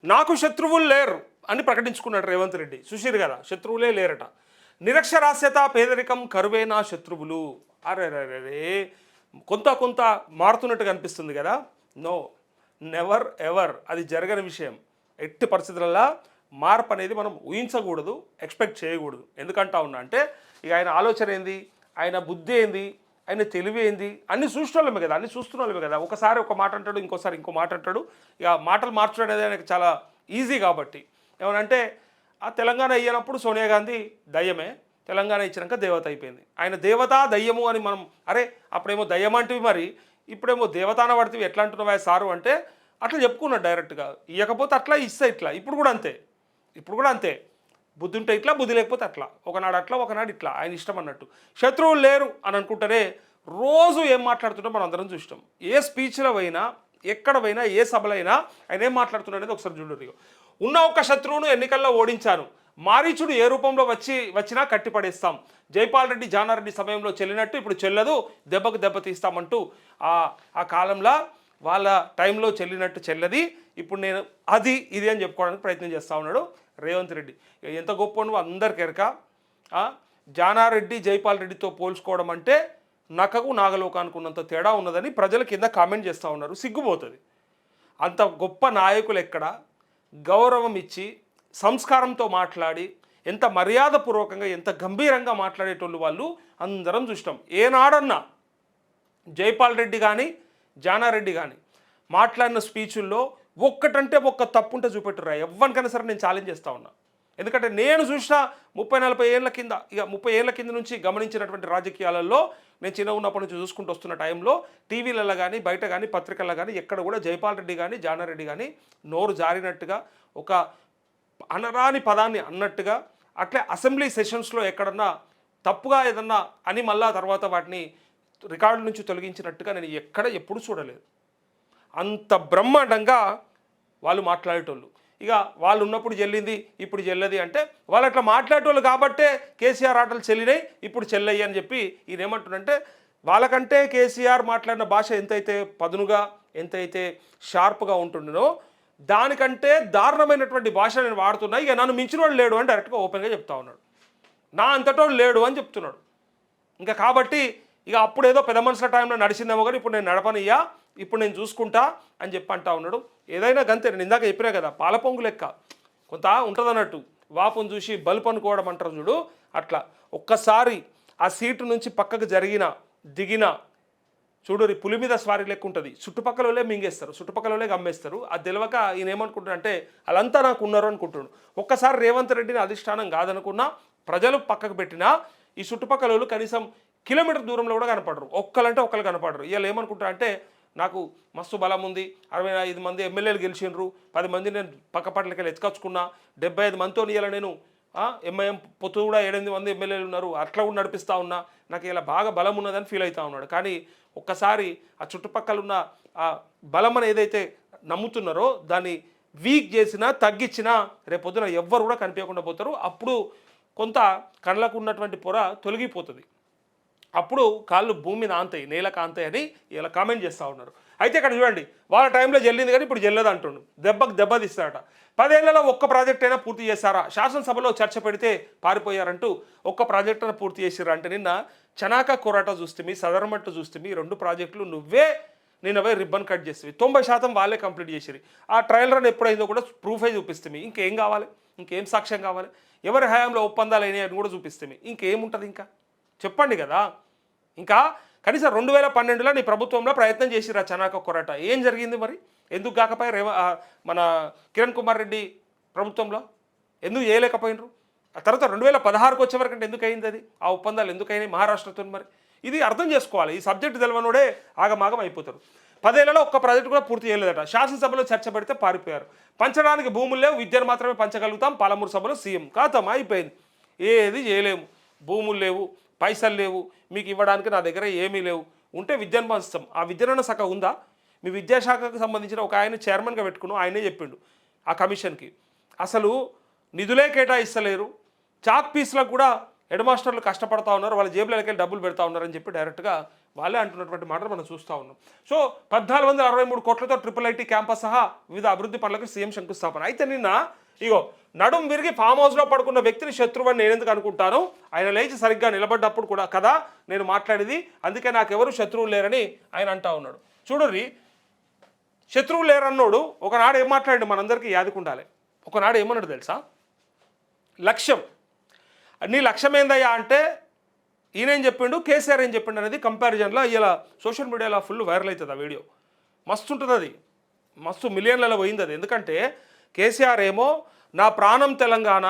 నాకు శత్రువులు లేరు అని ప్రకటించుకున్నాడు రేవంత్ రెడ్డి. సుశీర్ కదా, శత్రువులే లేరట. నిరక్షరాస్యత, పేదరికం, కరువే నా శత్రువులు. అరే రే, కొంత కొంత మారుతున్నట్టుగా అనిపిస్తుంది కదా. నో, నెవర్ ఎవర్ అది జరగని విషయం. ఎట్టి పరిస్థితులలో మార్పు అనేది మనం ఊహించకూడదు, ఎక్స్పెక్ట్ చేయకూడదు. ఎందుకంటా ఉన్నా అంటే ఇక ఆయన ఆలోచన ఏంది, ఆయన బుద్ధి ఏంది, ఆయన తెలివి ఏంది, అన్ని చూస్తున్నోళ్ళమే కదా, అన్ని చూస్తున్నోళ్ళమే కదా. ఒకసారి ఒక మాట అంటాడు, ఇంకోసారి ఇంకో మాట అంటాడు. ఇక మాటలు మార్చడం అనేది ఆయనకు చాలా ఈజీ. కాబట్టి ఏమనంటే ఆ తెలంగాణ ఇయ్యనప్పుడు సోనియా గాంధీ దయ్యమే, తెలంగాణ ఇచ్చినాక దేవత అయిపోయింది. ఆయన దేవత దయ్యము అని మనం, అరే అప్పుడేమో దయ్యం అంటివి, మరి ఇప్పుడేమో దేవతాన పడితే ఎట్లా అంటున్నావా సారు అంటే అట్లా చెప్పుకున్నాడు డైరెక్ట్గా. ఇవ్వకపోతే అట్లా, ఇస్తే ఇట్లా. ఇప్పుడు కూడా అంతే, ఇప్పుడు కూడా అంతే. బుద్ధి ఉంటే ఇట్లా, బుద్ధి లేకపోతే అట్లా. ఒకనాడు అట్లా, ఒకనాడు ఇట్లా, ఆయన ఇష్టం అన్నట్టు. శత్రువులు లేరు అని అనుకుంటేనే రోజు ఏం మాట్లాడుతుంటే మనం అందరం చూస్తాం. ఏ స్పీచ్లో అయినా, ఎక్కడ పోయినా, ఏ సభలో అయినా ఆయన ఏం మాట్లాడుతున్నాడు అనేది ఒకసారి చూడండి. ఉన్న ఒక్క శత్రువును ఎన్నికల్లో ఓడించాను, మారీచుడు ఏ రూపంలో వచ్చినా కట్టిపడేస్తాం, జైపాల్ రెడ్డి జానారెడ్డి సమయంలో చెల్లినట్టు ఇప్పుడు చెల్లదు, దెబ్బకు దెబ్బ తీస్తామంటూ ఆ కాలంలో వాళ్ళ టైంలో చెల్లినట్టు చెల్లది, ఇప్పుడు నేను అది ఇది అని చెప్పుకోవడానికి ప్రయత్నం చేస్తూ ఉన్నాడు రేవంత్ రెడ్డి. ఎంత గొప్ప నువ్వు అందరికి ఎరక. జానారెడ్డి జైపాల్ రెడ్డితో పోల్చుకోవడం అంటే నకకు నాగలోకానికి ఉన్నంత తేడా ఉన్నదని ప్రజల కింద కామెంట్ చేస్తూ ఉన్నారు. సిగ్గుపోతుంది. అంత గొప్ప నాయకులు ఎక్కడ గౌరవం ఇచ్చి సంస్కారంతో మాట్లాడి ఎంత మర్యాదపూర్వకంగా ఎంత గంభీరంగా మాట్లాడేటోళ్ళు వాళ్ళు అందరం చూస్తాం. ఏనాడన్నా జైపాల్ రెడ్డి కానీ జానారెడ్డి కానీ మాట్లాడిన స్పీచుల్లో ఒక్కటంటే ఒక్క తప్పుంటే చూపెట్టురా ఎవరికైనా సరే నేను ఛాలెంజ్ చేస్తూ ఉన్నా. ఎందుకంటే నేను చూసిన 30-40 ఏళ్ళ కింద, ఇక 30 ఏళ్ళ కింద నుంచి గమనించినటువంటి రాజకీయాలలో నేను చిన్న ఉన్నప్పటి నుంచి చూసుకుంటూ వస్తున్న టైంలో టీవీలలో కానీ బయట కానీ పత్రికల్లో కానీ ఎక్కడ కూడా జైపాల్ రెడ్డి కానీ జానారెడ్డి కానీ నోరు జారినట్టుగా, ఒక అనరాని పదాన్ని అన్నట్టుగా, అట్లే అసెంబ్లీ సెషన్స్లో ఎక్కడన్నా తప్పుగా ఏదన్నా అని మళ్ళా తర్వాత వాటిని రికార్డు నుంచి తొలగించినట్టుగా నేను ఎప్పుడు చూడలేదు. అంత బ్రహ్మాండంగా వాళ్ళు మాట్లాడేటోళ్ళు. ఇక వాళ్ళు ఉన్నప్పుడు చెల్లింది, ఇప్పుడు చెల్లది అంటే వాళ్ళు అట్లా మాట్లాడేటోళ్ళు కాబట్టే కేసీఆర్ ఆటలు చెల్లినాయి, ఇప్పుడు చెల్లయ్యి అని చెప్పి ఈయన ఏమంటుండంటే, వాళ్ళకంటే కేసీఆర్ మాట్లాడిన భాష ఎంతైతే పదునుగా, ఎంతైతే షార్ప్గా ఉంటుండో దానికంటే దారుణమైనటువంటి భాష నేను వాడుతున్నా, ఇక నన్ను మించిన వాడు లేడు అని డైరెక్ట్గా ఓపెన్గా చెప్తా ఉన్నాడు. నా అంతటోడు లేడు అని చెప్తున్నాడు. ఇంకా కాబట్టి ఇక అప్పుడు ఏదో పెద్ద మనుషుల టైంలో నడిచిందేమో కానీ ఇప్పుడు నేను నడపనియ్యా, ఇప్పుడు నేను చూసుకుంటా అని చెప్పి అంటా ఉన్నాడు. ఏదైనా గంతే, నేను ఇందాక చెప్పినా కదా, పాలపొంగు లెక్క కొంత ఉంటుంది అన్నట్టు. వాపును చూసి బల్బు అనుకోవడం అంటారు చూడు, అట్లా ఒక్కసారి ఆ సీటు నుంచి పక్కకు దిగిన చూడు, పులి మీద స్వారీ లెక్క ఉంటుంది. చుట్టుపక్కలే మింగేస్తారు, చుట్టుపక్కలే గమ్మేస్తారు. అది తెలియక ఈయన ఏమనుకుంటున్నాడంటే వాళ్ళంతా నాకు ఉన్నారు అనుకుంటున్నాడు. ఒక్కసారి రేవంత్ రెడ్డిని అధిష్టానం కాదనుకున్నా, ప్రజలు పక్కకు పెట్టినా ఈ చుట్టుపక్కల కనీసం కిలోమీటర్ దూరంలో కూడా కనపడరు. ఒక్కలంటే ఒక్కరు కనపడరు. వీళ్ళు ఏమనుకుంటారు అంటే నాకు మస్తు బలం ఉంది, 65 మంది ఎమ్మెల్యేలు గెలిచిండ్రు, 10 మంది నేను పక్కపట్లకి వెళ్ళి ఎత్తుకొచ్చుకున్నా, 75 మందితో ఇలా నేను ఎంఐఎం పొత్తు కూడా 8 మంది ఎమ్మెల్యేలు ఉన్నారు, అట్లా కూడా నడిపిస్తూ ఉన్నా, నాకు ఇలా బాగా బలం ఉన్నదని ఫీల్ అవుతూ ఉన్నాడు. కానీ ఒక్కసారి ఆ చుట్టుపక్కల ఉన్న ఆ బలం అని ఏదైతే నమ్ముతున్నారో దాన్ని వీక్ చేసినా తగ్గించినా రేపొద్దున ఎవ్వరు కూడా కనిపించకుండా పోతారు. అప్పుడు కొంత కళ్ళకు ఉన్నటువంటి పొర తొలగిపోతుంది. అప్పుడు కాళ్ళు భూమి ఆంతాయి, నేలకు ఆంతాయి అని ఇలా కామెంట్ చేస్తూ ఉన్నారు. అయితే ఇక్కడ చూడండి, వాళ్ళ టైంలో జల్లింది కానీ ఇప్పుడు జల్లదు అంటుండు, దెబ్బకు దెబ్బ తీస్తారట. 10 ఏళ్లలో ఒక్క ప్రాజెక్ట్ అయినా పూర్తి చేశారా, శాసనసభలో చర్చ పెడితే పారిపోయారంటూ ఒక్క ప్రాజెక్ట్ అయినా పూర్తి చేసిరా అంటే నిన్న చనాక కొరాట చూస్తే, సదరమట్టు చూస్తే, 2 ప్రాజెక్టులు నువ్వే రిబ్బన్ కట్ చేస్తే 90% వాళ్ళే కంప్లీట్ చేసిరి. ఆ ట్రయల్ రన్ ఎప్పుడైందో కూడా ప్రూఫే చూపిస్తే, ఇంకేం కావాలి, ఇంకేం సాక్ష్యం కావాలి, ఎవరి హయాంలో ఒప్పందాలు అయినాయి అని కూడా చూపిస్తే ఇంకేముంటుంది, ఇంకా చెప్పండి కదా. ఇంకా కనీసం 2012లో నీ ప్రభుత్వంలో ప్రయత్నం చేసిరా చనాక కొరట, ఏం జరిగింది మరి? ఎందుకు కాకపోయి మన కిరణ్ కుమార్ రెడ్డి ప్రభుత్వంలో ఎందుకు చేయలేకపోయినరు? ఆ తర్వాత 2016కు వచ్చే వరకు అంటే ఎందుకు అయింది అది? ఆ ఒప్పందాలు ఎందుకు అయినాయి మహారాష్ట్రతో? మరి ఇది అర్థం చేసుకోవాలి. ఈ సబ్జెక్టు తెలవనోడే ఆగమాగం అయిపోతారు. 10 ఏళ్లలో ఒక్క ప్రాజెక్టు కూడా పూర్తి చేయలేదట. శాసనసభలో చర్చ పెడితే పారిపోయారు. పంచడానికి భూములు లేవు, విద్యను మాత్రమే పంచగలుగుతాం, పాలమూరు సభలో సీఎం ఖాతం అయిపోయింది. ఏది చేయలేము, భూములు లేవు, పైసలు లేవు, మీకు ఇవ్వడానికి నా దగ్గర ఏమీ లేవు, ఉంటే విద్యను పంచుతాం. ఆ విద్యనన్న శాఖ ఉందా? మీ విద్యాశాఖకు సంబంధించిన ఒక ఆయన చైర్మన్గా పెట్టుకున్నాం, ఆయనే చెప్పిండు ఆ కమిషన్కి. అసలు నిధులే కేటాయిస్తలేరు, చాక్ పీస్లకు కూడా హెడ్ మాస్టర్లు కష్టపడతా ఉన్నారు, వాళ్ళ జేబులకి వెళ్ళి డబ్బులు పెడతా ఉన్నారని చెప్పి డైరెక్ట్గా వాళ్ళే అంటున్నటువంటి మాటలు మనం చూస్తూ ఉన్నాం. సో 1463 కోట్లతో IIIT క్యాంపస్ సహా వివిధ అభివృద్ధి పనులకు సీఎం శంకుస్థాపన. అయితే నిన్న ఇగో నడుం విరిగి ఫామ్ హౌస్లో పడుకున్న వ్యక్తిని శత్రువు అని నేను ఎందుకు అనుకుంటాను, ఆయన లేచి సరిగ్గా నిలబడ్డప్పుడు కూడా కదా నేను మాట్లాడేది, అందుకే నాకెవరు శత్రువులు లేరని ఆయన అంటా ఉన్నాడు. చూడుర్రి, శత్రువులు లేరన్నోడు ఒకనాడు ఏం మాట్లాడాడు మనందరికీ యాదుకుండాలి. ఒకనాడు ఏమన్నాడు తెలుసా, లక్ష్యం, నీ లక్ష్యం ఏందయ్యా అంటే ఈయనేం చెప్పిండు, కేసీఆర్ ఏం చెప్పిండు అనేది కంపారిజన్లో ఇలా సోషల్ మీడియాలో ఫుల్ వైరల్ అవుతుంది. ఆ వీడియో మస్తు ఉంటుంది, అది మస్తు మిలియన్లలో పోయింది అది. ఎందుకంటే కేసీఆర్ ఏమో నా ప్రాణం తెలంగాణ,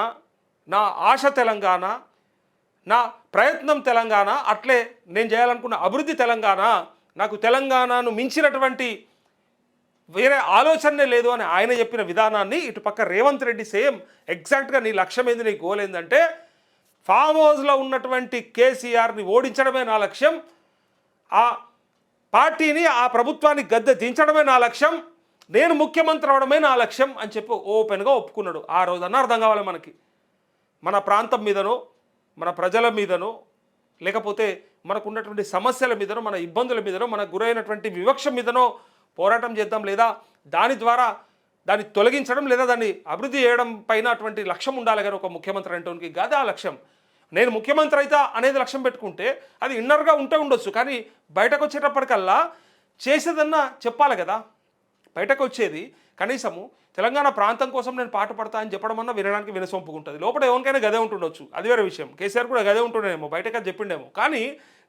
నా ఆశ తెలంగాణ, నా ప్రయత్నం తెలంగాణ, అట్లే నేను చేయాలనుకున్న అభివృద్ధి తెలంగాణ, నాకు తెలంగాణను మించినటువంటి వేరే ఆలోచనే లేదు అని ఆయన చెప్పిన విధానాన్ని ఇటు పక్క రేవంత్ రెడ్డి సేమ్ ఎగ్జాక్ట్గా నీ లక్ష్యం ఏంది, నీ గోల్ ఏంటంటే ఫామ్ హౌస్లో ఉన్నటువంటి కేసీఆర్ని ఓడించడమే నా లక్ష్యం, ఆ పార్టీని ఆ ప్రభుత్వాన్ని గద్దె దించడమే నా లక్ష్యం, నేను ముఖ్యమంత్రి అవడమే నా లక్ష్యం అని చెప్పి ఓపెన్గా ఒప్పుకున్నాడు. ఆ రోజన్నా అర్థం కావాలి మనకి, మన ప్రాంతం మీదనో మన ప్రజల మీదనో లేకపోతే మనకు ఉన్నటువంటి సమస్యల మీదనో మన ఇబ్బందుల మీదనో మనకు గురైనటువంటి వివక్ష మీదనో పోరాటం చేద్దాం, లేదా దాని ద్వారా దాన్ని తొలగించడం లేదా దాన్ని అభివృద్ధి చేయడం పైన అటువంటి లక్ష్యం ఉండాలి. కానీ ఒక ముఖ్యమంత్రి అంటోనికి కాదు ఆ లక్ష్యం. నేను ముఖ్యమంత్రి అయితే అనేది లక్ష్యం పెట్టుకుంటే అది ఇన్నర్గా ఉంటే ఉండొచ్చు, కానీ బయటకు వచ్చేటప్పటికల్లా చేసేదన్నా చెప్పాలి కదా. బయటకు వచ్చేది కనీసము తెలంగాణ ప్రాంతం కోసం నేను పాటు పడతా అని చెప్పడం అన్నా వినడానికి వినసొంపుకుంటుంది. లోపల ఎవరికైనా గదే ఉంటుండొచ్చు, అది వేరే విషయం. కేసీఆర్ కూడా గదే ఉంటుండేమో, బయటకు చెప్పిండేమో. కానీ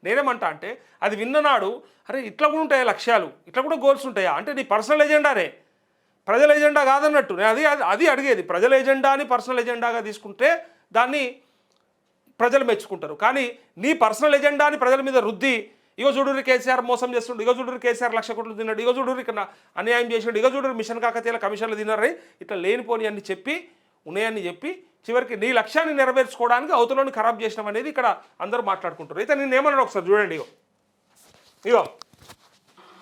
నేనేమంటా అంటే అది విన్ననాడు అరే ఇట్లా కూడా ఉంటాయా లక్ష్యాలు, ఇట్లా కూడా గోల్స్ ఉంటాయా అంటే నీ పర్సనల్ ఎజెండానే, ప్రజల ఎజెండా కాదన్నట్టు. నేను అది అడిగేది. ప్రజల ఎజెండాని పర్సనల్ ఎజెండాగా తీసుకుంటే దాన్ని ప్రజలు మెచ్చుకుంటారు. కానీ నీ పర్సనల్ ఎజెండాని ప్రజల మీద రుద్ది ఇగో చూడుర్రి కేసీఆర్ మోసం చేస్తుండు, ఇగో చూడుర్రి కేసీఆర్ 1,00,000 కోట్లు తిన్నాడు, ఇగో చూడుర్రి ఇక్కడ అన్యాయం చేసాడు, ఇగో చూడుర్రి మిషన్ కాకతీయుల కమిషన్లు తిన్నారని ఇట్లా లేనిపోని అన్ని చెప్పి ఉన్నాయని చెప్పి చివరికి నీ లక్ష్యాన్ని నెరవేర్చుకోవడానికి అవతలని ఖరాబ్ చేసినాం అనేది ఇక్కడ అందరూ మాట్లాడుకుంటారు. అయితే నేను ఏమన్నాడు ఒకసారి చూడండి. ఇగో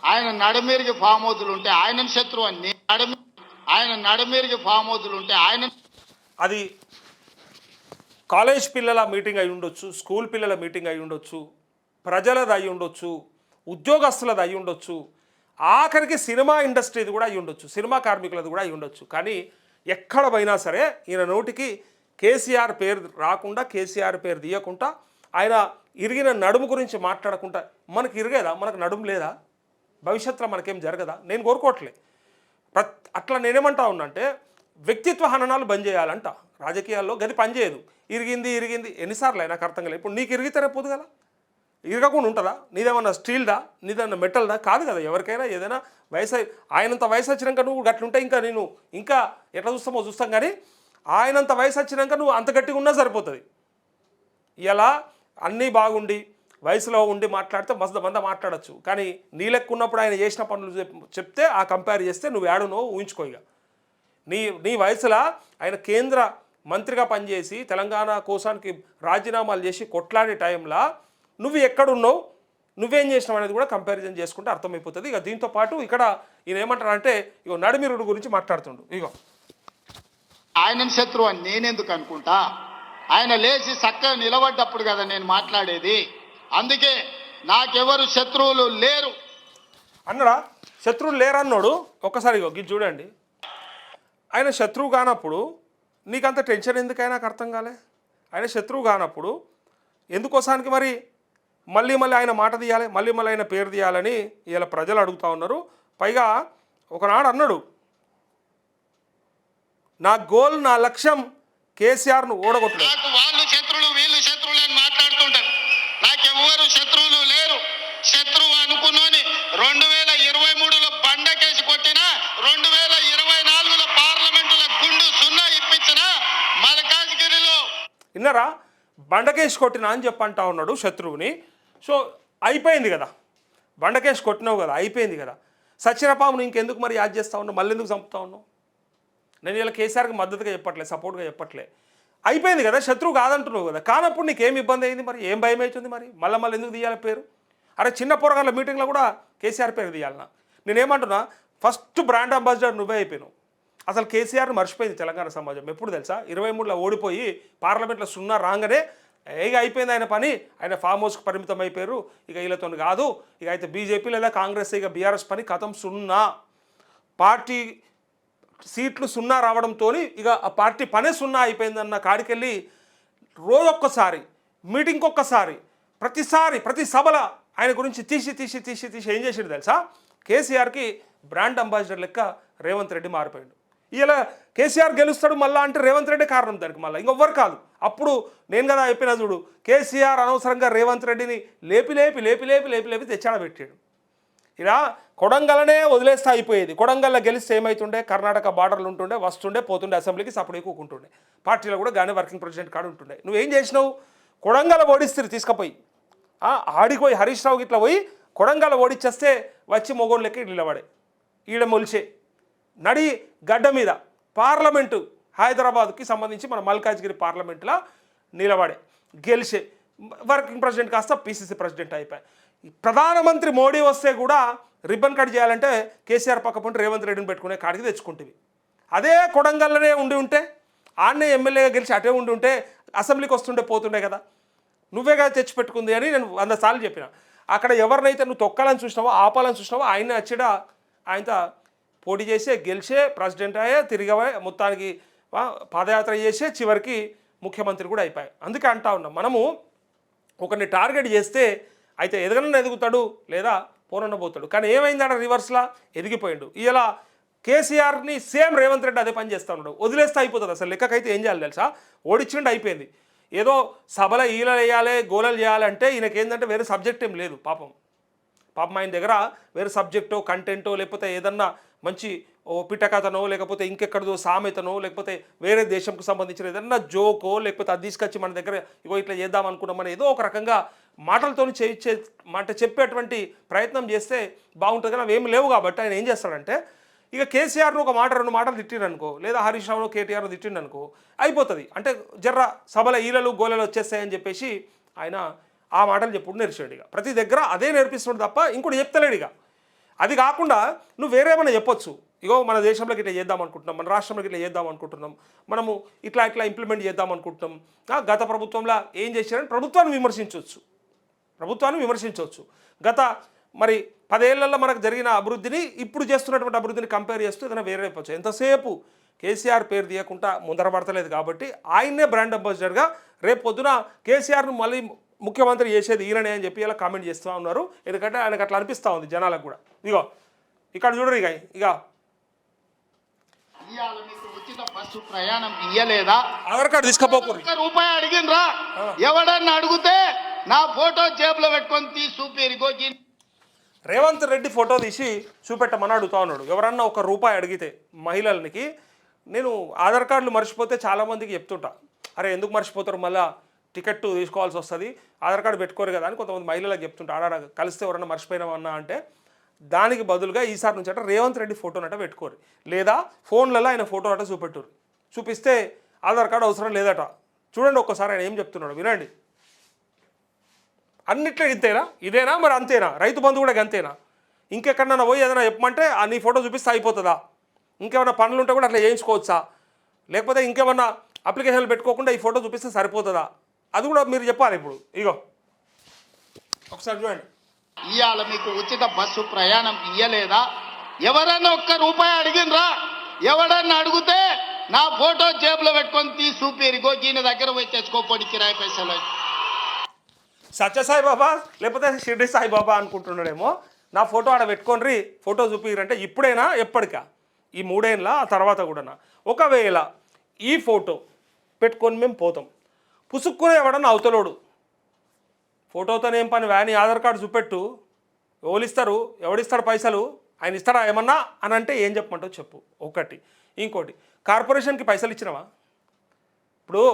ఆయన నడమేరికి ఫామ్ హౌజులు ఉంటే ఆయన శత్రువు అని, ఆయన నడమేరికి ఫామ్ హౌజులు ఉంటే ఆయన, అది కాలేజ్ పిల్లల మీటింగ్ అయి ఉండొచ్చు, స్కూల్ పిల్లల మీటింగ్ అయి ఉండొచ్చు, ప్రజలది అయి ఉండొచ్చు, ఉద్యోగస్తులది అయి ఉండొచ్చు, ఆఖరికి సినిమా ఇండస్ట్రీది కూడా అయి ఉండొచ్చు, సినిమా కార్మికులది కూడా అయి ఉండొచ్చు. కానీ ఎక్కడ పోయినా సరే ఈయన నోటికి కేసీఆర్ పేరు రాకుండా, కేసీఆర్ పేరు తీయకుండా, ఆయన ఇరిగిన నడుము గురించి మాట్లాడకుండా మనకి ఇరిగేదా, మనకు నడుము లేదా, భవిష్యత్తులో మనకేం జరగదా? నేను కోరుకోవట్లే. అట్లా నేనేమంటా ఉన్నా అంటే వ్యక్తిత్వ హననాలు బంద్ చేయాలంట. రాజకీయాల్లో గది పనిచేయదు. ఇరిగింది ఎన్నిసార్లు నాకు అర్థం కాలేదు. ఇప్పుడు నీకు ఇరిగితే రేపు పొద్దుగల ఇరగకుండా ఉంటుందా? నీదేమన్నా స్టీల్దా, నీదేమన్నా మెటల్దా? కాదు కదా. ఎవరికైనా ఏదైనా వయసు ఆయనంత వయసు వచ్చినాక నువ్వు గట్లుంటే ఇంకా నేను ఇంకా ఎట్లా చూస్తామో చూస్తాం. కానీ ఆయనంత వయసు వచ్చినాక నువ్వు అంత గట్టిగా ఉన్నా సరిపోతుంది. ఇలా అన్నీ బాగుండి వయసులో ఉండి మాట్లాడితే మంద మాట్లాడచ్చు. కానీ నీ లెక్క ఉన్నప్పుడు ఆయన చేసిన పనులు చెప్తే ఆ కంపేర్ చేస్తే నువ్వు ఏడునో ఊహించుకో. ఇక నీ వయసులో ఆయన కేంద్ర మంత్రిగా పనిచేసి తెలంగాణ కోసానికి రాజీనామాలు చేసి కొట్లాడే టైంలో నువ్వు ఎక్కడున్నావు, నువ్వేం చేసినావు అనేది కూడా కంపారిజన్ చేసుకుంటే అర్థమైపోతుంది. ఇక దీంతో పాటు ఇక్కడ ఈయన ఏమంటారంటే ఇగో నడిమిరుడు గురించి మాట్లాడుతుండు. ఇగో ఆయన శత్రువు అని నేనెందుకు అనుకుంటా, ఆయన లేచి చక్కగా నిలబడ్డప్పుడు కదా నేను మాట్లాడేది. అందుకే నాకెవరు శత్రువులు లేరు అన్నాడా. శత్రువులు లేరన్నాడు. ఒక్కసారి ఇది చూడండి. ఆయన శత్రువు కానప్పుడు నీకంత టెన్షన్ ఎందుకైనా నాకు అర్థం కాలే. ఆయన శత్రువు కానప్పుడు ఎందుకోసానికి మరి మళ్ళీ ఆయన మాట తీయాలి, మళ్ళీ ఆయన పేరు తీయాలని ఇలా ప్రజలు అడుగుతూ ఉన్నారు. పైగా ఒకనాడు అన్నాడు, నా గోల్, నా లక్ష్యం కేసీఆర్ను ఓడగొట్టలేదు. వాళ్ళు శత్రువులు వీళ్ళు శత్రువులు అని మాట్లాడుతుంటారు. నాకెవరు శత్రువులు లేరు. శత్రువు అనుకున్నోని 2023లో బండకేసి కొట్టినా, 2024లో పార్లమెంటులో గుండు సున్నా ఇప్పించిన మల్కాజ్గిరిలో విన్నారా, బండకేసి కొట్టినా అని చెప్పంటా ఉన్నాడు శత్రువుని. సో అయిపోయింది కదా, బండకేసి కొట్టినావు కదా, అయిపోయింది కదా. సచిన పామును ఇంకెందుకు మరి యాద్ చేస్తూ ఉన్నావు, మళ్ళీ ఎందుకు చంపుతా ఉన్నావు? నేను ఇలా కేసీఆర్కి మద్దతుగా చెప్పట్లే, సపోర్ట్గా చెప్పట్లే. అయిపోయింది కదా, శత్రువు కాదంటున్నావు కదా. కానప్పుడు నీకేం ఇబ్బంది అయింది మరి, ఏం భయం అవుతుంది మరి? మళ్ళీ ఎందుకు తీయాలి పేరు? అరే చిన్న పోరగాళ్ళ మీటింగ్లో కూడా కేసీఆర్ పేరు తీయాలన్నా. నేనేమంటున్నా, ఫస్ట్ బ్రాండ్ అంబాసిడర్ నువ్వే అయిపోయినావు. అసలు కేసీఆర్ని మర్చిపోయింది తెలంగాణ సమాజం. ఎప్పుడు తెలుసా, 23లో ఓడిపోయి పార్లమెంట్లో 0 రాగానే ఇక అయిపోయింది ఆయన పని, ఆయన ఫామ్ హౌస్కి పరిమితం అయిపోయారు, ఇక వీళ్ళతో కాదు, ఇక అయితే బీజేపీ లేదా కాంగ్రెస్, ఇక బీఆర్ఎస్ పని కథం సున్నా, పార్టీ సీట్లు సున్నా రావడంతో ఇక ఆ పార్టీ పనే సున్నా అయిపోయిందన్న కాడికెళ్ళి రోజొక్కసారి మీటింగ్కి ఒక్కసారి ప్రతి సభల ఆయన గురించి తీసి ఏం చేసాడు తెలుసా? కేసీఆర్కి బ్రాండ్ అంబాసిడర్ లెక్క రేవంత్ రెడ్డి మారిపోయాడు. ఇలా కేసీఆర్ గెలుస్తాడు మళ్ళా అంటే రేవంత్ రెడ్డి కారణం దానికి, మళ్ళీ ఇంకొవ్వరు కాదు. అప్పుడు నేను కదా చెప్పిన చూడు, కేసీఆర్ అనవసరంగా రేవంత్ రెడ్డిని లేపి తెచ్చాడబెట్టాడు. ఇలా కొడంగల్నే వదిలేస్తే అయిపోయేది. కొడంగల్లో గెలిస్తే ఏమవుతుండే, కర్ణాటక బార్డర్లు ఉంటుండే, వస్తుండే పోతుండే, అసెంబ్లీకి సపోర్ట్ కూకుంటుండే, పార్టీలో కూడా గానే వర్కింగ్ ప్రెసిడెంట్ కాడు ఉంటుండే. నువ్వేం చేసినావు? కొడంగల్ ఓడిస్తారు తీసుకుపోయి, ఆడిపోయి హరీష్ రావుకి ఇట్లా పోయి కొడంగల్ ఓడిచ్చేస్తే వచ్చి మొగోడు లెక్క నిలబడే, ఈడ మొలిచే నడి గడ్డ మీద పార్లమెంటు హైదరాబాద్కి సంబంధించి మన మల్కాజ్గిరి పార్లమెంట్లో నిలబడే గెలిచే వర్కింగ్ ప్రెసిడెంట్ కాస్త పీసీసీ ప్రెసిడెంట్ అయిపోయాయి. ప్రధానమంత్రి మోడీ వస్తే కూడా రిబ్బన్ కట్ చేయాలంటే కేసీఆర్ పక్కపంటి రేవంత్ రెడ్డిని పెట్టుకునే కాడికి తెచ్చుకుంటుంది. అదే కొడంగల్లోనే ఉండి ఉంటే, ఆడనే ఎమ్మెల్యేగా గెలిచి అటే ఉండి ఉంటే అసెంబ్లీకి వస్తుండే పోతుండే కదా. నువ్వేగా తెచ్చిపెట్టుకుంది అని నేను 100 సార్లు చెప్పిన. అక్కడ ఎవరినైతే నువ్వు తొక్కాలని చూసినావో, ఆపాలని చూసినావో ఆయన వచ్చాడా, ఆయనతో పోటీ చేసే గెలిచే ప్రెసిడెంట్ అయ్యే, తిరిగవే మొత్తానికి పాదయాత్ర చేసే చివరికి ముఖ్యమంత్రి కూడా అయిపోయాయి. అందుకే అంటా ఉన్నాం, మనము ఒకరిని టార్గెట్ చేస్తే అయితే ఎదగనన్నా ఎదుగుతాడు లేదా పోనన్న పోతాడు. కానీ ఏమైందట, రివర్స్లా ఎదిగిపోయాడు. ఇలా కేసీఆర్ని సేమ్ రేవంత్ రెడ్డి అదే పని చేస్తూ ఉన్నాడు. వదిలేస్తే అయిపోతుంది. అసలు లెక్కకైతే ఏం చేయాలి తెలుసా? ఓడిచ్చిండు అయిపోయింది. ఏదో సభలో ఈలలు వేయాలి, గోలలు చేయాలంటే ఈయనకేందంటే వేరే సబ్జెక్ట్ ఏం లేదు. పాపం ఆయన దగ్గర వేరే సబ్జెక్టో కంటెంటో లేకపోతే ఏదన్నా మంచి ఓ పిట్టకథనో లేకపోతే ఇంకెక్కడదో సామెతనో లేకపోతే వేరే దేశంకు సంబంధించిన ఏదన్నా జోకో లేకపోతే అది తీసుకొచ్చి మన దగ్గర ఇగో ఇట్లా చేద్దాం అనుకున్నామని ఏదో ఒక రకంగా మాటలతో చెప్పేటువంటి ప్రయత్నం చేస్తే బాగుంటుంది. కానీ అవి ఏమి లేవు కాబట్టి ఆయన ఏం చేస్తాడంటే, ఇక కేసీఆర్ను ఒక మాట 2 మాటలు తిట్టిరనుకో, లేదా హరీష్ రావును కేటీఆర్ను తిట్టిండనుకో అయిపోతుంది. అంటే జర్ర సభల ఈలలు గోలలు వచ్చేస్తాయని చెప్పేసి ఆయన ఆ మాటలు చెప్పుడు నేర్చాడు. ఇక ప్రతి దగ్గర అదే నేర్పిస్తున్నాడు తప్ప ఇంకోటి చెప్తలేడు. ఇక అది కాకుండా నువ్వు వేరేమైనా చెప్పొచ్చు. ఇగో మన దేశంలోకి ఇట్లా చేద్దాం అనుకుంటున్నాం, మన రాష్ట్రంలోకి ఇట్లా చేద్దాం అనుకుంటున్నాం, మనము ఇట్లా ఇంప్లిమెంట్ చేద్దాం అనుకుంటున్నాం, గత ప్రభుత్వంలో ఏం చేశారని ప్రభుత్వాన్ని విమర్శించవచ్చు. గత మరి 10 ఏళ్లలో మనకు జరిగిన అభివృద్ధిని ఇప్పుడు చేస్తున్నటువంటి అభివృద్ధిని కంపేర్ చేస్తూ ఏదైనా వేరే అయిపోవచ్చు. ఎంతసేపు కేసీఆర్ పేరు తీయకుండా ముందర పడతలేదు కాబట్టి ఆయన్నే బ్రాండ్ అంబాసిడర్గా రేపు పొద్దున కేసీఆర్ను మళ్ళీ ముఖ్యమంత్రి చేసేది ఈయననే అని చెప్పి ఇలా కామెంట్ చేస్తూ ఉన్నారు. ఎందుకంటే ఆయనకు అట్లా అనిపిస్తూ ఉంది జనాలకు కూడా. ఇగో ఇక్కడ చూడరు, ఇక ఇవాళ మీకు ఉచిత బస్సు ప్రయాణం ఇయ్యలేదా? ఆధార్ కార్డు తీసుకపోకూరు. రూపాయి అడిగినరా? ఎవడన్నా అడిగితే నా ఫోటో జేబులో పెట్టుకొని తీసి చూపిరిగో. రేవంత్ రెడ్డి ఫోటో తీసి చూపెట్టమని అడుగుతా ఉన్నాడు. ఎవరన్నా ₹1 అడిగితే మహిళలకి, నేను ఆధార్ కార్డులు మర్చిపోతే చాలామందికి చెప్తుంటా, అరే ఎందుకు మర్చిపోతారు, మళ్ళీ టికెట్ తీసుకోవాల్సి వస్తుంది, ఆధార్ కార్డు పెట్టుకోరు కదా అని కొంతమంది మహిళలకు చెప్తుంటా. ఆడ కలిస్తే ఎవరన్నా మర్చిపోయినామన్నా అంటే దానికి బదులుగా ఈసారి నుంచి అంటే రేవంత్ రెడ్డి ఫోటోనట పెట్టుకోరు, లేదా ఫోన్లలో ఆయన ఫోటో అట చూపెట్టురు. చూపిస్తే ఆధార్ కార్డు అవసరం లేదట. చూడండి ఒక్కసారి ఆయన ఏం చెప్తున్నాడు వినండి. అన్నిట్లో ఇంతేనా, ఇదేనా, మరి అంతేనా? రైతు బంధు కూడా అంతేనా? ఇంకెక్కడన్నా పోయి ఏదైనా చెప్పమంటే నీ ఫోటో చూపిస్తే అయిపోతుందా? ఇంకేమైనా పనులు ఉంటే కూడా అట్లా చేయించుకోవచ్చా? లేకపోతే ఇంకేమన్నా అప్లికేషన్లు పెట్టుకోకుండా ఈ ఫోటో చూపిస్తే సరిపోతుందా? అది కూడా మీరు చెప్పాలి. ఇప్పుడు ఇగో ఒకసారి చూడండి. ఇవాళ మీకు ఉచిత బస్సు ప్రయాణం ఇయ్యలేదా? ఎవరన్నా ₹1 అడిగినరా? ఎవడన్నా అడిగితే నా ఫోటో జేబులో పెట్టుకొని తీసి చూపిరిగో, ఈయన దగ్గర పోయి తెచ్చుకోపోయి కిరాయి పైసలు. సత్యసాయిబాబా లేకపోతే షిర్డి సాయిబాబా అనుకుంటున్నాడేమో. నా ఫోటో ఆడ పెట్టుకోండి, ఫోటో చూపిరంటే ఇప్పుడైనా ఎప్పటికా ఈ 3 ఏళ్ళ ఆ తర్వాత కూడా ఒకవేళ ఈ ఫోటో పెట్టుకొని మేము పోతాం, పుసుక్కునే ఎవడన్నా అవతలోడు ఫోటోతోనేం పని వ్యాని ఆధార్ కార్డు చూపెట్టు, ఎవరిస్తారు, ఎవడిస్తాడు పైసలు, ఆయన ఇస్తాడా ఏమన్నా అని అంటే ఏం చెప్పమంటావు చెప్పు. ఒకటి. ఇంకోటి, కార్పొరేషన్కి పైసలు ఇచ్చినావా? ఇప్పుడు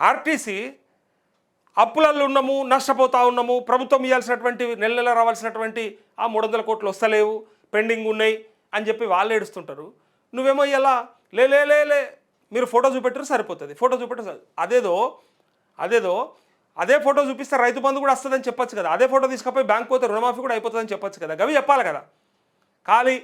ఆర్టీసీ అప్పులలో ఉన్నాము, నష్టపోతూ ఉన్నాము, ప్రభుత్వం ఇవ్వాల్సినటువంటి నెల రావాల్సినటువంటి ఆ 300 కోట్లు వస్తలేవు, పెండింగ్ ఉన్నాయి అని చెప్పి వాళ్ళు ఏడుస్తుంటారు. నువ్వేమో ఇలా లే మీరు ఫోటో చూపెట్టరు సరిపోతుంది, ఫోటో చూపెట్టరు. అదే ఫోటో చూపిస్తే రైతు బంధు కూడా వస్తుందని చెప్పొచ్చు కదా. అదే ఫోటో తీసుకపోయి బ్యాంక్ పోతే రుణమాఫీ కూడా అయిపోతుందని చెప్పొచ్చు కదా. అవి చెప్పాలి కదా. ఖాళీ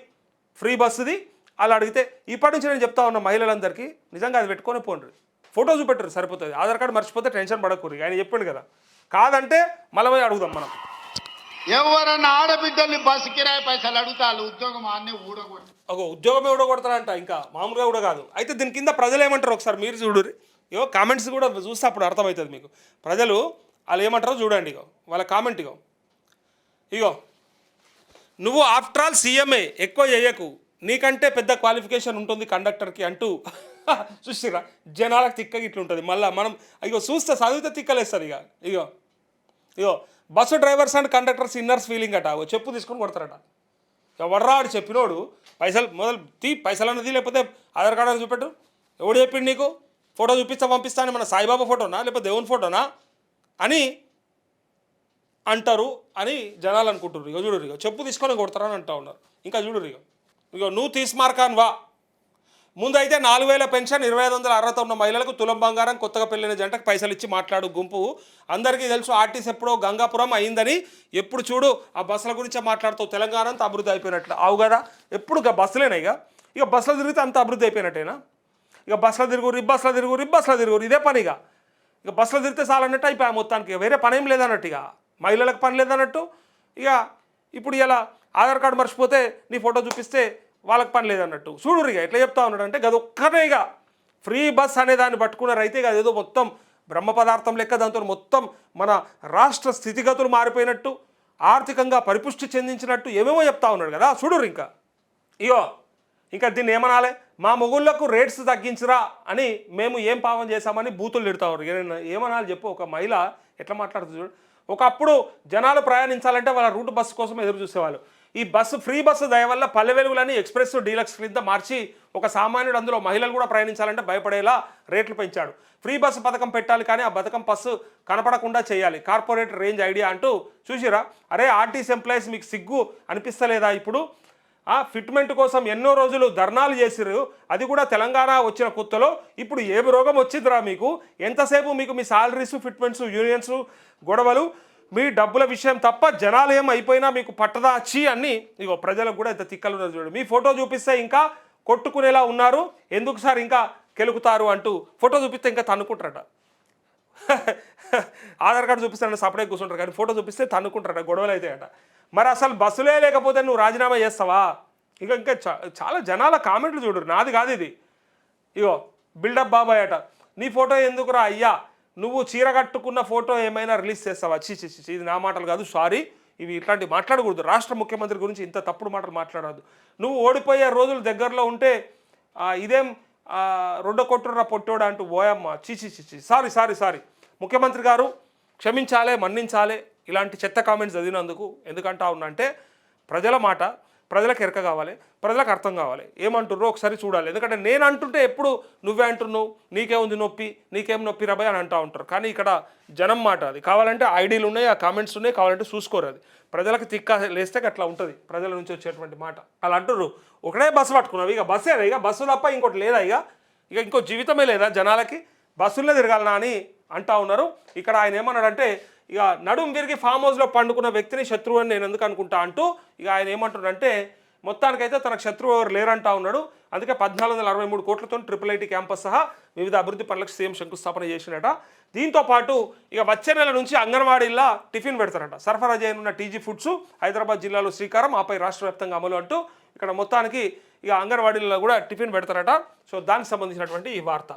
ఫ్రీ బస్సుది అలా అడిగితే ఇప్పటి నుంచి నేను చెప్తా ఉన్నా మహిళలందరికీ, నిజంగా అది పెట్టుకొని పోండి. ఫోటో చూపెట్టరు సరిపోతుంది. ఆధార్ కార్డు మర్చిపోతే టెన్షన్ పడకూరి, ఆయన చెప్పిండు కదా. కాదంటే మళ్ళీ పోయి అడుగుదాం మనం. ఎవరన్నా ఆడబిడ్డల్ని బస్సు కిరాయి పైసలు అడుగుతారు, ఉద్యోగం అన్నీ ఊడగొట్టి ఒక ఉద్యోగమే ఊడగొడతారంట, ఇంకా మామూలుగా కూడా కాదు. అయితే దీని కింద ప్రజలు ఏమంటారు ఒకసారి మీరు చూడురి. ఇగో కామెంట్స్ కూడా చూస్తే అప్పుడు అర్థమవుతుంది మీకు. ప్రజలు వాళ్ళు ఏమంటారో చూడండి. ఇగో వాళ్ళ కామెంట్ ఇగో నువ్వు ఆఫ్టర్ ఆల్ సీఎంఏ, ఎక్కువ చేయకు, నీకంటే పెద్ద క్వాలిఫికేషన్ ఉంటుంది కండక్టర్కి అంటూ చూసిరా జనాలకు తిక్కగా ఇట్లా ఉంటుంది. మళ్ళీ మనం ఇగో చూస్తే చదివితే తిక్కలేస్తారు. ఇగో bus drivers and conductors inners feeling అట. చెప్పు తీసుకొని కొడతారట. ఎవడ్రాడు చెప్పినోడు పైసలు మొదలు పైసలు అన్నది, లేకపోతే ఆధార్ కార్డు అని చూపెట్టు. ఎవడు చెప్పిండు నీకు? ఫోటో పంపిస్తా అని మన సాయిబాబా ఫోటోనా లేకపోతే దేవుని ఫోటోనా అని అంటారు అని జనాలు అనుకుంటున్నారు. ఇగో చూడరు, ఇగో చెప్పు తీసుకొని కొడతారని అంటూ ఉన్నారు. ఇంకా చూడరు, ఇగో నువ్వు తీసుమార్కాన్ వా. ముందు అయితే 4,000 పెన్షన్, 2,500 అర్హత ఉన్న మహిళలకు తులం బంగారం, కొత్తగా పెళ్ళిన జంటకు పైసలు ఇచ్చి మాట్లాడు గుంపు. అందరికీ తెలుసు ఆర్టీసీ ఎప్పుడో గంగాపురం అయిందని. ఎప్పుడు చూడు ఆ బస్సుల గురించే మాట్లాడుతావు. తెలంగాణ అంత అభివృద్ధి అయిపోయినట్లు అవు కదా. ఎప్పుడు బస్సులేనా? ఇక బస్సులో తిరిగితే అంత అభివృద్ధి అయిపోయినట్టేనా? ఇక బస్సులో తిరుగురు, బస్సులో తిరుగురు, ఇదే పనిగా. ఇక బస్సులో తిరిగితే చాలన్నట్టు అయిపోయా మొత్తానికి. వేరే పని ఏం లేదన్నట్టు, ఇక మహిళలకు పని లేదన్నట్టు. ఇక ఇప్పుడు ఇలా ఆధార్ కార్డు మర్చిపోతే నీ ఫోటో చూపిస్తే వాళ్ళకి పని లేదన్నట్టు. చూడురు ఇక ఎట్లా చెప్తా ఉన్నాడు అంటే గదొక్కనే ఇక ఫ్రీ బస్ అనే దాన్ని పట్టుకున్నారైతే ఇక అదేదో మొత్తం బ్రహ్మ పదార్థం లెక్క దాంతో మొత్తం మన రాష్ట్ర స్థితిగతులు మారిపోయినట్టు, ఆర్థికంగా పరిపుష్టి చెందించినట్టు ఏమేమో చెప్తా ఉన్నాడు కదా. చూడురు ఇంకా దీన్ని ఏమనాలి? మా మొగుళ్ళకు రేట్స్ తగ్గించరా అని మేము ఏం పాపం చేశామని బూతులు తిడతా ఉన్నారు. ఏమనాలి చెప్పు? ఒక మహిళ ఎట్లా మాట్లాడుతుంది చూడు. ఒకప్పుడు జనాలు ప్రయాణించాలంటే వాళ్ళ రూట్ బస్సు కోసం ఎదురు చూసేవాళ్ళు. ఈ బస్సు ఫ్రీ బస్సు దయ వల్ల పల్లె వెలుగులని ఎక్స్ప్రెస్ డీలక్స్ క్రింద మార్చి ఒక సామాన్యుడు, అందులో మహిళలు కూడా ప్రయాణించాలంటే భయపడేలా రేట్లు పెంచాడు. ఫ్రీ బస్సు పథకం పెట్టాలి, కానీ ఆ పథకం బస్సు కనపడకుండా చేయాలి. కార్పొరేట్ రేంజ్ ఐడియా అంటూ చూసిరా. అరే ఆర్టీసీ ఎంప్లాయీస్ మీకు సిగ్గు అనిపిస్తలేదా? ఇప్పుడు ఫిట్మెంట్ కోసం ఎన్నో రోజులు ధర్నాలు చేసిరు, అది కూడా తెలంగాణ వచ్చిన కొత్తలో. ఇప్పుడు ఏ రోగం వచ్చిందిరా మీకు? ఎంతసేపు మీకు మీ సాలరీస్, ఫిట్మెంట్స్, యూనియన్స్, గొడవలు, మీ డబ్బుల విషయం తప్ప జనాలు ఏం అయిపోయినా మీకు పట్టదా వచ్చి అన్ని. ఇగో ప్రజలకు కూడా ఇంత తిక్కలు ఉన్నారు చూడండి. మీ ఫోటో చూపిస్తే ఇంకా కొట్టుకునేలా ఉన్నారు, ఎందుకు సార్ ఇంకా కెలుకుతారు అంటూ ఫోటో చూపిస్తే ఇంకా తన్నుకుంటారట. ఆధార్ కార్డు చూపిస్తానంటే సపరేట్ కూర్చుంటారు, కానీ ఫోటో చూపిస్తే తన్నుకుంటారట, గొడవలు అవుతాయట. మరి అసలు బస్సులే లేకపోతే నువ్వు రాజీనామా చేస్తావా? ఇంకా చాలా జనాల కామెంట్లు చూడరు. నాది కాదు ఇది. బిల్డప్ బాబాయ్ అట. నీ ఫోటో ఎందుకురా అయ్యా? నువ్వు చీర కట్టుకున్న ఫోటో ఏమైనా రిలీజ్ చేస్తావా? ఇది నా మాటలు కాదు, సారీ. ఇవి ఇట్లాంటివి మాట్లాడకూడదు. రాష్ట్ర ముఖ్యమంత్రి గురించి ఇంత తప్పుడు మాటలు మాట్లాడద్దు. నువ్వు ఓడిపోయే రోజులు దగ్గరలో ఉంటే ఇదేం రొడ్డ కొట్టురా పొట్టోడా అంటూ పోయమ్మ. సారీ ముఖ్యమంత్రి గారు క్షమించాలే, మన్నించాలే ఇలాంటి చెత్త కామెంట్స్ చదివినందుకు. ఎందుకంటా ఉన్నంటే ప్రజల మాట ప్రజలకు ఎరక కావాలి, ప్రజలకు అర్థం కావాలి. ఏమంటుర్రో ఒకసారి చూడాలి. ఎందుకంటే నేను అంటుంటే ఎప్పుడు నువ్వే అంటున్నావు, నీకేముంది నొప్పి, నీకేం నొప్పి రాబాయ్ అని అంటూ ఉంటారు. కానీ ఇక్కడ జనం మాట అది. కావాలంటే ఐడీలు ఉన్నాయి, ఆ కామెంట్స్ ఉన్నాయి, కావాలంటే చూసుకోరు. అది ప్రజలకు తిక్క లేస్తే అట్లా ఉంటుంది ప్రజల నుంచి వచ్చేటువంటి మాట. అలా అంటుర్రు. ఒకటే బస్సు పట్టుకున్నావు, ఇక బస్సేనా? ఇక బస్సు తప్ప ఇంకోటి లేదా? ఇక ఇంకో జీవితమే లేదా జనాలకి? బస్సుల్లో తిరగాలనా అని అంటా ఉన్నారు. ఇక్కడ ఆయన ఏమన్నాడంటే ఇక నడుం విరిగి ఫామ్ హౌస్లో పండుకున్న వ్యక్తిని శత్రువు అని నేను ఎందుకు అనుకుంటా అంటూ ఇక ఆయన ఏమంటున్నాడంటే మొత్తానికైతే తనకు శత్రువు ఎవరు లేరంటా ఉన్నాడు. అందుకే 1463 కోట్లతో IIIT క్యాంపస్ సహా వివిధ అభివృద్ధి పనులకు సీఎం శంకుస్థాపన చేసినట. దీంతో పాటు ఇక వచ్చే నెల నుంచి అంగన్వాడీల్లో టిఫిన్ పెడతారట. సరఫరా చేయనున్న టీజీ ఫుడ్స్ హైదరాబాద్ జిల్లాలో శ్రీకారం, ఆపై రాష్ట్ర వ్యాప్తంగా అమలు అంటూ ఇక్కడ మొత్తానికి ఇక అంగన్వాడీల్లో కూడా టిఫిన్ పెడతారట. సో దానికి సంబంధించినటువంటి ఈ వార్త.